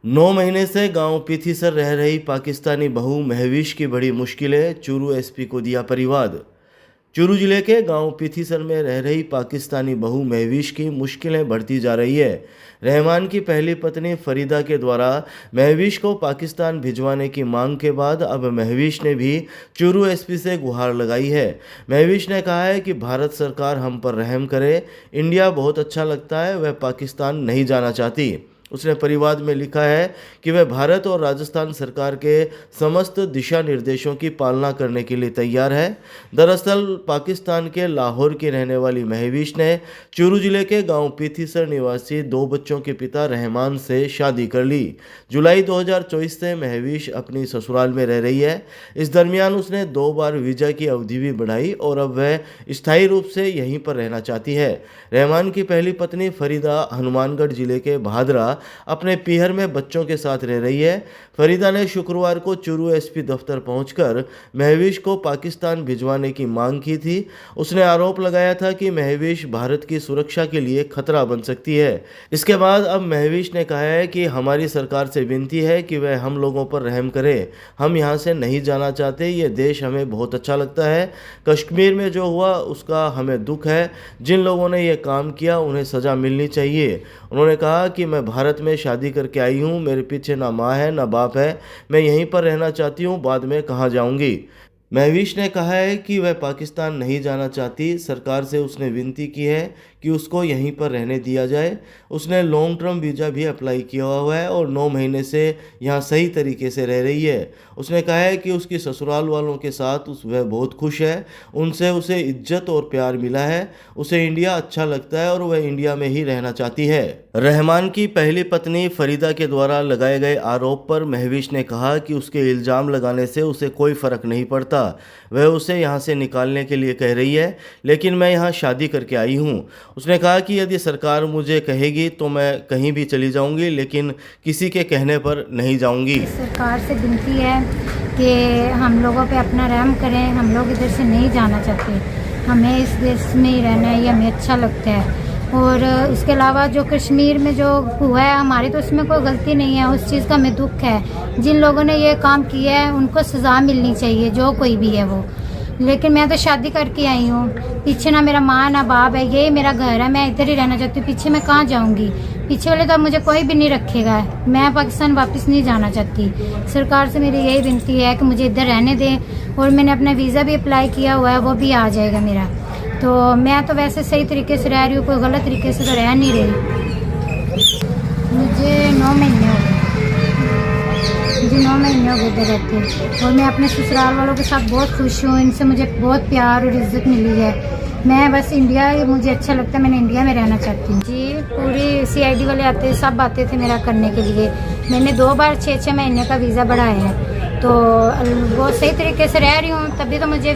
9 महीने से गांव पीथीसर रह रही पाकिस्तानी बहू महविश की बड़ी मुश्किलें, चूरू एसपी को दिया परिवाद। चूरू जिले के गांव पीथीसर में रह रही पाकिस्तानी बहू महविश की मुश्किलें बढ़ती जा रही है। रहमान की पहली पत्नी फरीदा के द्वारा महविश को पाकिस्तान भिजवाने की मांग के बाद अब महविश ने भी चूरू एसपी से गुहार लगाई है। महविश ने कहा है कि भारत सरकार हम पर रहम करे, इंडिया बहुत अच्छा लगता है, वह पाकिस्तान नहीं जाना चाहती। उसने परिवाद में लिखा है कि वह भारत और राजस्थान सरकार के समस्त दिशा निर्देशों की पालना करने के लिए तैयार है। दरअसल पाकिस्तान के लाहौर की रहने वाली महविश ने चूरू जिले के गांव पीथीसर निवासी 2 बच्चों के पिता रहमान से शादी कर ली। जुलाई 2024 से महविश अपनी ससुराल में रह रही है। इस दरमियान उसने 2 बार वीज़ा की अवधि भी बढ़ाई और अब वह स्थायी रूप से यहीं पर रहना चाहती है। रहमान की पहली पत्नी फरीदा हनुमानगढ़ जिले के भादरा अपने पीहर में बच्चों के साथ रह रही है। फरीदा ने शुक्रवार को चूरू एसपी दफ्तर पहुंचकर महविश को पाकिस्तान भिजवाने की मांग की थी। उसने आरोप लगाया था कि महविश भारत की सुरक्षा के लिए खतरा बन सकती है। इसके बाद अब महविश ने कहा है कि हमारी सरकार से विनती है कि वह हम लोगों पर रहम करे, हम यहाँ से नहीं जाना चाहते, ये देश हमें बहुत अच्छा लगता है। कश्मीर में जो हुआ उसका हमें दुख है, जिन लोगों ने ये काम किया उन्हें सज़ा मिलनी चाहिए। उन्होंने कहा कि मैं भारत में शादी करके आई हूँ, मेरे पीछे ना माँ है ना बाप है, मैं यहीं पर रहना चाहती हूँ, बाद में कहाँ जाऊँगी। महविश ने कहा है कि वह पाकिस्तान नहीं जाना चाहती। सरकार से उसने विनती की है कि उसको यहीं पर रहने दिया जाए। उसने लॉन्ग टर्म वीज़ा भी अप्लाई किया हुआ है और 9 महीने से यहाँ सही तरीके से रह रही है। उसने कहा है कि उसकी ससुराल वालों के साथ वह बहुत खुश है, उनसे उसे इज्जत और प्यार मिला है, उसे इंडिया अच्छा लगता है और वह इंडिया में ही रहना चाहती है। रहमान की पहली पत्नी फरीदा के द्वारा लगाए गए आरोप पर महविश ने कहा कि उसके इल्ज़ाम लगाने से उसे कोई फ़र्क नहीं पड़ता, वह उसे यहाँ से निकालने के लिए कह रही है, लेकिन मैं यहाँ शादी करके आई हूँ। उसने कहा कि यदि सरकार मुझे कहेगी तो मैं कहीं भी चली जाऊँगी, लेकिन किसी के कहने पर नहीं जाऊँगी। सरकार से विनती है कि हम लोगों पे अपना रहम करें, हम लोग इधर से नहीं जाना चाहते, हमें इस देश में ही रहना है, ये हमें अच्छा लगता है। और इसके अलावा जो कश्मीर में जो हुआ है, हमारी तो उसमें कोई गलती नहीं है, उस चीज़ का हमें दुख है। जिन लोगों ने ये काम किया है उनको सज़ा मिलनी चाहिए, जो कोई भी है वो। लेकिन मैं तो शादी करके आई हूँ, पीछे ना मेरा माँ ना बाप है, ये मेरा घर है, मैं इधर ही रहना चाहती हूँ, पीछे मैं कहाँ जाऊँगी। पीछे वाले तो मुझे कोई भी नहीं रखेगा, मैं पाकिस्तान वापस नहीं जाना चाहती। सरकार से मेरी यही विनती है कि मुझे इधर रहने दें और मैंने अपना वीज़ा भी अप्लाई किया हुआ है, वो भी आ जाएगा मेरा। तो मैं तो वैसे सही तरीके से रह रही हूँ, कोई गलत तरीके से तो रह नहीं रही। मुझे 9 महीने हो गए, मुझे 9 महीने हो गए इधर रहते, और मैं अपने ससुराल वालों के साथ बहुत खुश हूँ, इनसे मुझे बहुत प्यार और इज्जत मिली है। मैं बस इंडिया, मुझे अच्छा लगता है, मैंने इंडिया में रहना चाहती हूँ। जी, पूरी CID वाले आते, सब आते थे मेरा करने के लिए। मैंने 2 बार 6-6 महीने का वीज़ा बढ़ाया है, तो वो सही तरीके से रह रही हूँ, तभी तो मुझे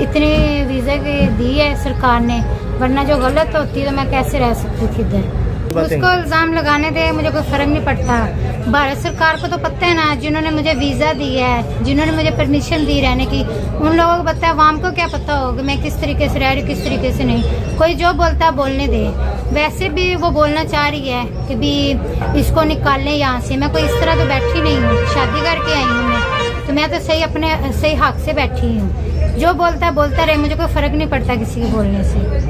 इतने वीज़ा की दी है सरकार ने, वरना जो गलत होती तो मैं कैसे रह सकती थी इधर। उसको इल्ज़ाम लगाने दे, मुझे कोई फ़र्क नहीं पड़ता। भारत सरकार को तो पता है ना, जिन्होंने मुझे वीज़ा दिया है, जिन्होंने मुझे परमिशन दी रहने की, उन लोगों को पता है। आवाम को क्या पता होगा मैं किस तरीके से रह रही हूँ, किस तरीके से नहीं। कोई जो बोलता है बोलने दे। वैसे भी वो बोलना चाह रही है कि भी इसको निकाल लें यहाँ से। मैं कोई इस तरह तो बैठी नहीं हूँ, शादी करके आई हूँ मैं, तो मैं तो सही अपने सही हक से बैठी हूँ। जो बोलता है बोलता रहे, मुझे कोई फ़र्क नहीं पड़ता किसी के बोलने से।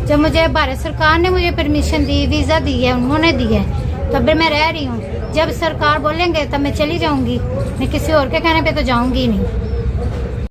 जब मुझे भारत सरकार ने मुझे परमिशन दी, वीज़ा दी है, उन्होंने दी है, तब भी मैं रह रही हूँ। जब सरकार बोलेंगे तब मैं चली जाऊँगी, मैं किसी और के कहने पे तो जाऊँगी नहीं।